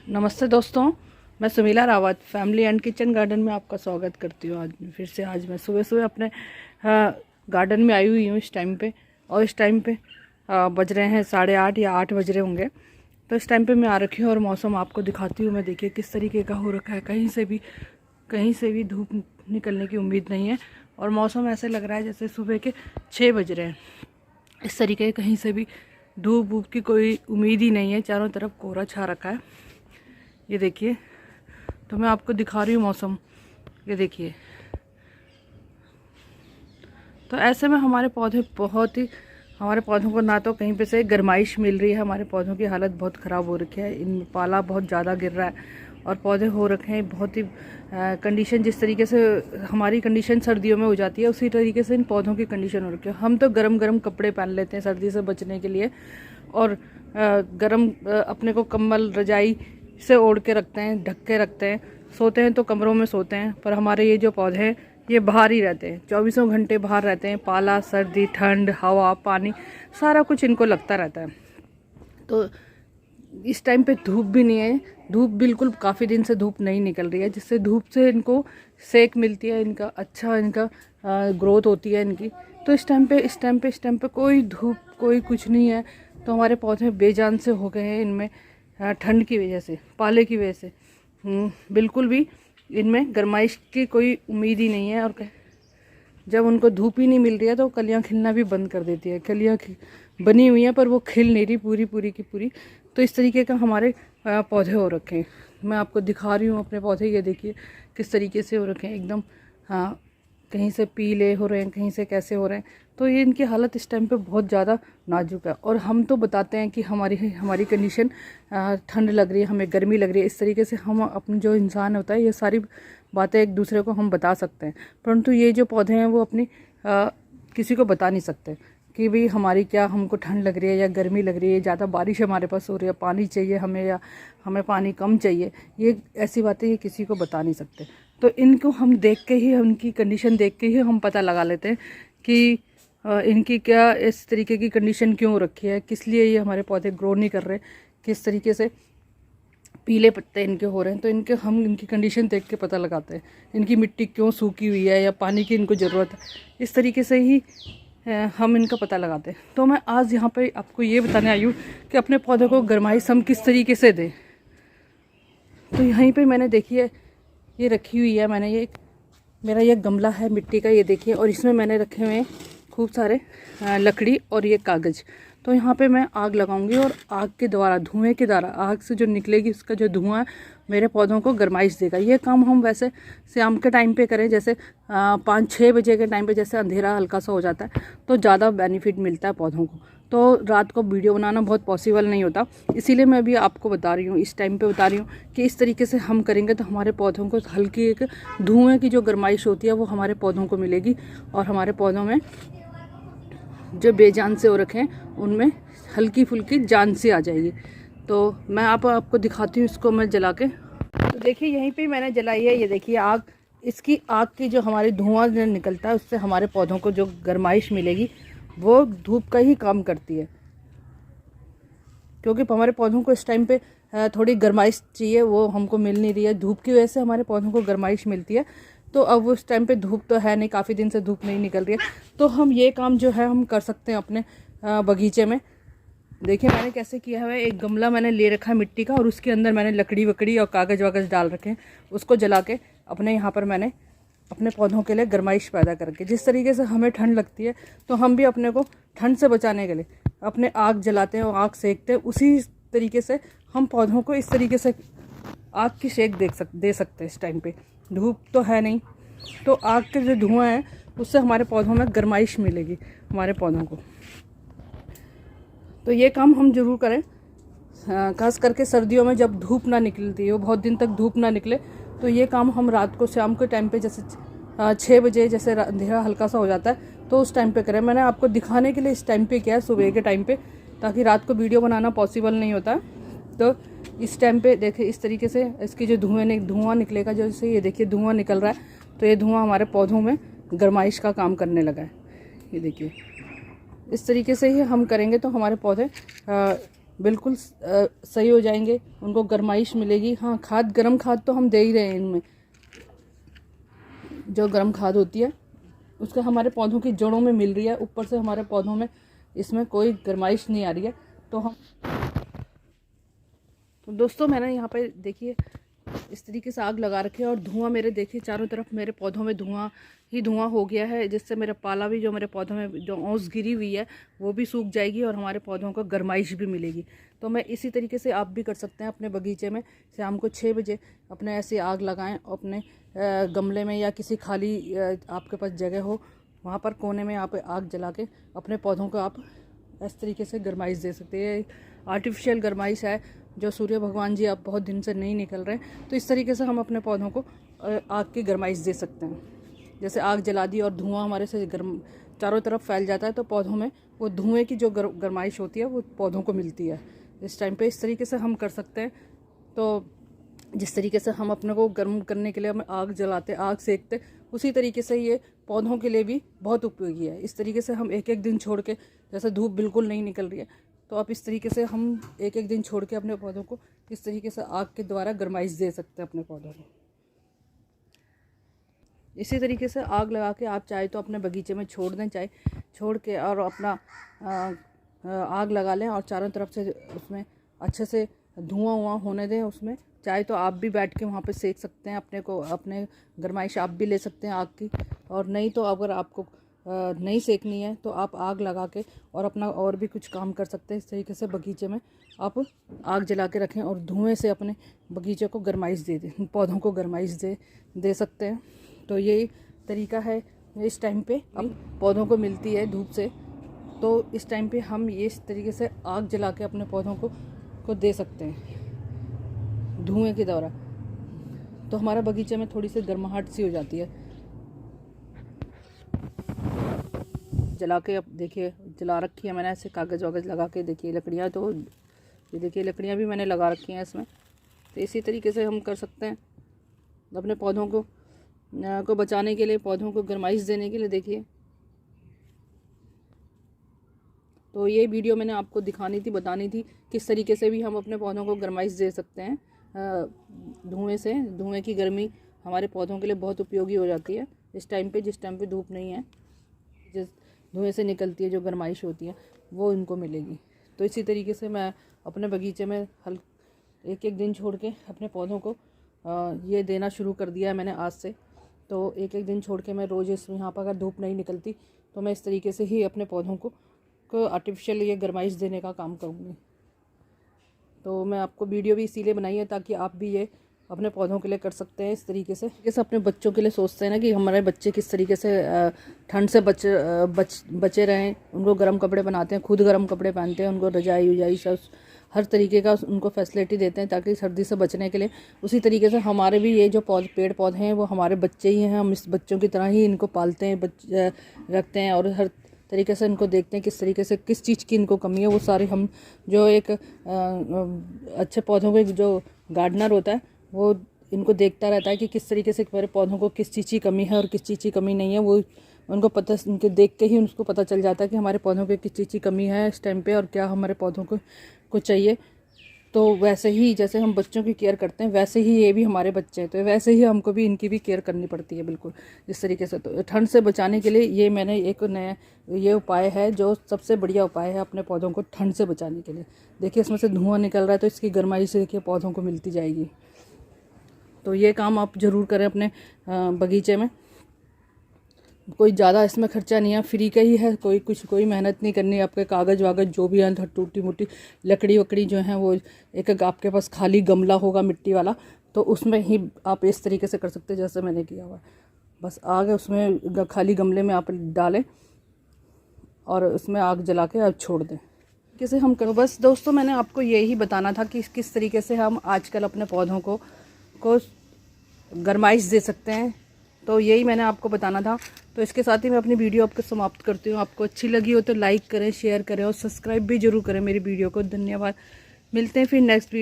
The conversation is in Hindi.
नमस्ते दोस्तों, मैं Sumeela Rawat family and kitchen garden में आपका स्वागत करती हूँ। आज मैं सुबह सुबह अपने गार्डन में आई हुई हूँ इस टाइम पे। और इस टाइम पे बज रहे हैं 8:30 या 8 बज रहे होंगे। तो इस टाइम पे मैं आ रखी हूँ और मौसम आपको दिखाती हूँ। मैं देखिए किस तरीके का हो रखा है, कहीं से भी धूप निकलने की उम्मीद नहीं है। और मौसम ऐसे लग रहा है जैसे सुबह के 6 बज रहे हैं। इस तरीके कहीं से भी धूप वूप की कोई उम्मीद ही नहीं है। चारों तरफ कोहरा छा रखा है। ये देखिए, तो मैं आपको दिखा रही हूँ मौसम। ये देखिए, तो ऐसे में हमारे पौधों को ना तो कहीं पे से गर्माइश मिल रही है। हमारे पौधों की हालत बहुत ख़राब हो रखी है। इनमें पाला बहुत ज़्यादा गिर रहा है और पौधे हो रखे हैं बहुत ही कंडीशन, जिस तरीके से हमारी कंडीशन सर्दियों में हो जाती है उसी तरीके से इन पौधों की कंडीशन हो रखी है। हम तो गरम गरम कपड़े पहन लेते हैं सर्दी से बचने के लिए, और गरम अपने को कंबल रजाई से ओढ़ के रखते हैं, ढक के रखते हैं, सोते हैं तो कमरों में सोते हैं। पर हमारे ये जो पौधे हैं ये बाहर ही रहते हैं, 24 घंटे बाहर रहते हैं। पाला, सर्दी, ठंड, हवा, पानी सारा कुछ इनको लगता रहता है। तो इस टाइम पे धूप भी नहीं है, धूप बिल्कुल काफ़ी दिन से धूप नहीं निकल रही है, जिससे धूप से इनको सेक मिलती है, इनका ग्रोथ होती है इनकी। तो इस टाइम पे कोई धूप कोई कुछ नहीं है। तो हमारे पौधे बेजान से हो गए हैं इनमें, ठंड की वजह से, पाले की वजह से। बिल्कुल भी इनमें गर्माइश की कोई उम्मीद ही नहीं है। और जब उनको धूप ही नहीं मिल रही है तो कलियां खिलना भी बंद कर देती है। कलियां बनी हुई हैं पर वो खिल नहीं रही पूरी की पूरी। तो इस तरीके का हमारे पौधे हो रखे हैं। मैं आपको दिखा रही हूँ अपने पौधे। ये देखिए किस तरीके से हो रखे हैं एकदम। हाँ, कहीं से पीले हो रहे हैं, कहीं से कैसे हो रहे हैं। तो ये इनकी हालत इस टाइम पे बहुत ज़्यादा नाजुक है। और हम तो बताते हैं कि हमारी कंडीशन ठंड लग रही है, हमें गर्मी लग रही है। इस तरीके से हम अपने जो इंसान होता है ये सारी बातें एक दूसरे को हम बता सकते हैं, परंतु ये जो पौधे हैं वो अपनी किसी को बता नहीं सकते कि भाई हमारी क्या, हमको ठंड लग रही है या गर्मी लग रही है, ज़्यादा बारिश हमारे पास हो रही है, पानी चाहिए हमें या हमें पानी कम चाहिए। ये ऐसी बातें ये किसी को बता नहीं सकते। तो इनको हम देख के ही, उनकी कंडीशन देख के ही हम पता लगा लेते हैं कि इनकी क्या इस तरीके की कंडीशन क्यों रखी है, किस लिए ये हमारे पौधे ग्रो नहीं कर रहे, किस तरीके से पीले पत्ते इनके हो रहे हैं। तो हम इनकी कंडीशन देख के पता लगाते हैं इनकी मिट्टी क्यों सूखी हुई है या पानी की इनको ज़रूरत है। इस तरीके से ही हम इनका पता लगाते हैं। तो मैं आज यहाँ पे आपको ये बताने आई हूँ कि अपने पौधों को गर्माइश हम किस तरीके से दें। तो यहीं पे मैंने देखिए ये रखी हुई है, मैंने ये मेरा ये गमला है मिट्टी का, ये देखिए। और इसमें मैंने रखे हुए हैं खूब सारे लकड़ी और ये कागज़। तो यहाँ पे मैं आग लगाऊंगी और आग के द्वारा, धुएं के द्वारा, आग से जो निकलेगी उसका जो धुआं है मेरे पौधों को गर्माइश देगा। ये काम हम वैसे शाम के टाइम पे करें, जैसे 5-6 बजे के टाइम पे, जैसे अंधेरा हल्का सा हो जाता है तो ज़्यादा बेनिफिट मिलता है पौधों को। तो रात को वीडियो बनाना बहुत पॉसिबल नहीं होता, इसीलिए मैं अभी आपको बता रही हूँ, इस टाइम पे बता रही हूँ कि इस तरीके से हम करेंगे तो हमारे पौधों को हल्की एक धुएँ की जो गर्माइश होती है वो हमारे पौधों को मिलेगी। और हमारे पौधों में जो बेजान से हो रखे हैं उनमें हल्की फुल्की जान सी आ जाएगी। तो मैं आपको दिखाती हूँ इसको मैं जला के। तो देखिए यहीं पे मैंने जलाई है, ये देखिए आग। इसकी आग की जो हमारी धुआं निकलता है उससे हमारे पौधों को जो गर्माइश मिलेगी वो धूप का ही काम करती है, क्योंकि हमारे पौधों को इस टाइम पे थोड़ी गर्माइश चाहिए, वो हमको मिल नहीं रही है। धूप की वजह से हमारे पौधों को गर्माइश मिलती है। तो अब उस टाइम पे धूप तो है नहीं, काफ़ी दिन से धूप नहीं निकल रही है। तो हम ये काम जो है हम कर सकते हैं अपने बगीचे में। देखिए मैंने कैसे किया है, एक गमला मैंने ले रखा है मिट्टी का और उसके अंदर मैंने लकड़ी वकड़ी और कागज़ वागज़ डाल रखे हैं। उसको जला के अपने यहाँ पर मैंने अपने पौधों के लिए गर्माइश पैदा करके, जिस तरीके से हमें ठंड लगती है तो हम भी अपने को ठंड से बचाने के लिए अपने आग जलाते हैं और आग सेकते हैं। उसी तरीके से हम पौधों को इस तरीके से आग की सेक दे सकते हैं। इस टाइम पे धूप तो है नहीं, तो आग के जो धुआं है उससे हमारे पौधों में गर्माइश मिलेगी हमारे पौधों को। तो ये काम हम ज़रूर करें, खास करके सर्दियों में जब धूप ना निकलती हो, बहुत दिन तक धूप ना निकले, तो ये काम हम रात को, शाम के टाइम पे, जैसे 6 बजे जैसे अंधेरा हल्का सा हो जाता है तो उस टाइम पे करें। मैंने आपको दिखाने के लिए इस टाइम पे किया है, सुबह के टाइम पे, ताकि रात को वीडियो बनाना पॉसिबल नहीं होता। तो इस टाइम पे देखिए इस तरीके से इसकी जो धुआं निकलेगा, जैसे ये देखिए धुआं निकल रहा है, तो ये धुआं हमारे पौधों में गर्माइश का काम करने लगा है। ये देखिए इस तरीके से ही हम करेंगे तो हमारे पौधे बिल्कुल सही हो जाएंगे, उनको गर्माइश मिलेगी। हाँ, खाद, गर्म खाद तो हम दे ही रहे हैं इनमें, जो गर्म खाद होती है उसका हमारे पौधों की जड़ों में मिल रही है, ऊपर से हमारे पौधों में इसमें कोई गर्माइश नहीं आ रही है। तो दोस्तों मैंने यहाँ पे देखिए इस तरीके से आग लगा रखी है और धुआं मेरे देखिए चारों तरफ मेरे पौधों में धुआं ही धुआं हो गया है, जिससे मेरा पाला भी, जो मेरे पौधों में जो ओस गिरी हुई है वो भी सूख जाएगी और हमारे पौधों को गर्माइश भी मिलेगी। तो मैं इसी तरीके से आप भी कर सकते हैं अपने बगीचे में। शाम को 6 बजे अपने ऐसे आग लगाएं अपने गमले में, या किसी खाली आपके पास जगह हो वहाँ पर कोने में आप आग जला के अपने पौधों को आप इस तरीके से गर्माइश दे सकते हैं। आर्टिफिशियल गर्माइश है जो सूर्य भगवान जी अब बहुत दिन से नहीं निकल रहे, तो इस तरीके से हम अपने पौधों को आग की गर्माइश दे सकते हैं। जैसे आग जला दी और धुआं हमारे से गर्म चारों तरफ फैल जाता है, तो पौधों में वो धुएं की जो गर्माइश होती है वो पौधों को मिलती है। इस टाइम पे इस तरीके से हम कर सकते हैं। तो जिस तरीके से हम अपने को गर्म करने के लिए हम आग जलाते, आग सेकते, उसी तरीके से ये पौधों के लिए भी बहुत उपयोगी है। इस तरीके से हम एक एक दिन छोड़ के, जैसे धूप बिल्कुल नहीं निकल रही है तो आप इस तरीके से हम एक एक दिन छोड़ के अपने पौधों को इस तरीके से आग के द्वारा गर्माइश दे सकते हैं अपने पौधों को। इसी तरीके से आग लगा के आप चाहे तो अपने बगीचे में छोड़ दें, चाहे छोड़ के और अपना आग लगा लें और चारों तरफ से उसमें अच्छे से धुआं होने दें उसमें। चाहे तो आप भी बैठ के वहाँ पे सेक सकते हैं अपने गर्माइश आप भी ले सकते हैं आग की। और नहीं तो अगर आपको नहीं सेकनी है तो आप आग लगा के और अपना और भी कुछ काम कर सकते हैं। इस तरीके से बगीचे में आप आग जला के रखें और धुएं से अपने बगीचे को गर्माइश दे दें, पौधों को गर्माइश दे सकते हैं। तो यही तरीका है। इस टाइम पे अब पौधों को मिलती है धूप से, तो इस टाइम पे हम ये इस तरीके से आग जला के अपने पौधों को दे सकते हैं धुएं के द्वारा। तो हमारा बगीचे में थोड़ी सी गर्माहट सी हो जाती है। जला के अब देखिए जला रखी है मैंने, ऐसे कागज़ वागज़ लगा के। देखिए लकड़ियाँ, तो ये देखिए लकड़ियाँ भी मैंने लगा रखी हैं इसमें। तो इसी तरीके से हम कर सकते हैं अपने पौधों को बचाने के लिए, पौधों को गर्माइश देने के लिए। देखिए तो ये वीडियो मैंने आपको दिखानी थी, बतानी थी किस तरीके से भी हम अपने पौधों को गर्माइश दे सकते हैं धुएं से। धुएं की गर्मी हमारे पौधों के लिए बहुत उपयोगी हो जाती है इस टाइम पे, जिस टाइम पे धूप नहीं है। जिस धुएं से निकलती है जो गर्माइश होती है वो इनको मिलेगी। तो इसी तरीके से मैं अपने बगीचे में एक एक दिन छोड़ के अपने पौधों को ये देना शुरू कर दिया है मैंने आज से। तो एक एक दिन छोड़ के मैं रोज़ यहाँ पर अगर धूप नहीं निकलती तो मैं इस तरीके से ही अपने पौधों को आर्टिफिशियल ये गर्माइश देने का काम करूँगी। तो मैं आपको वीडियो भी इसीलिए बनाई है ताकि आप भी ये अपने पौधों के लिए कर सकते हैं इस तरीके से। जैसे अपने बच्चों के लिए सोचते हैं ना कि हमारे बच्चे किस तरीके से ठंड से बचे रहें, उनको गर्म कपड़े बनाते हैं, खुद गर्म कपड़े पहनते हैं, उनको रजाई उजाई सब हर तरीके का उनको फैसिलिटी देते हैं ताकि सर्दी से बचने के लिए। उसी तरीके से हमारे भी ये जो पेड़ पौधे हैं वो हमारे बच्चे ही हैं। हम इस बच्चों की तरह ही इनको पालते हैं, रखते हैं और हर तरीके से इनको देखते हैं किस तरीके से किस चीज़ की इनको कमी है। वो सारी हम जो एक अच्छे पौधों के जो गार्डनर होता है वो इनको देखता रहता है कि किस तरीके से मेरे पौधों को किस चीज़ की कमी है और किस चीज़ की कमी नहीं है। वो उनको पता, उनके देख के ही उनको पता चल जाता है कि हमारे पौधों के किस चीज़ की कमी है इस टाइम पे और क्या हमारे पौधों को चाहिए। तो वैसे ही जैसे हम बच्चों की केयर करते हैं वैसे ही ये भी हमारे बच्चे हैं, तो वैसे ही हमको भी इनकी भी केयर करनी पड़ती है बिल्कुल इस तरीके से। तो ठंड से बचाने के लिए ये मैंने एक नया ये उपाय है जो सबसे बढ़िया उपाय है अपने पौधों को ठंड से बचाने के लिए। देखिए इसमें से धुआं निकल रहा है तो इसकी गर्माई से देखिए पौधों को मिलती जाएगी। तो ये काम आप ज़रूर करें अपने बगीचे में। कोई ज़्यादा इसमें खर्चा नहीं है, फ्री का ही है, कोई मेहनत नहीं करनी है। आपके कागज़ वागज़ जो भी हैं, टूटी मोटी लकड़ी वकड़ी जो है वो एक आपके पास खाली गमला होगा मिट्टी वाला तो उसमें ही आप इस तरीके से कर सकते हैं जैसे मैंने किया हुआ है। बस आग उसमें खाली गमले में आप डालें और उसमें आग जला के आप छोड़ दें। कैसे हम करो बस दोस्तों, मैंने आपको यही बताना था कि किस तरीके से हम आजकल अपने पौधों को गर्माइश दे सकते हैं। तो यही मैंने आपको बताना था। तो इसके साथ ही मैं अपनी वीडियो आपको समाप्त करती हूँ। आपको अच्छी लगी हो तो लाइक करें, शेयर करें और सब्सक्राइब भी जरूर करें मेरी वीडियो को। धन्यवाद। मिलते हैं फिर नेक्स्ट वीडियो।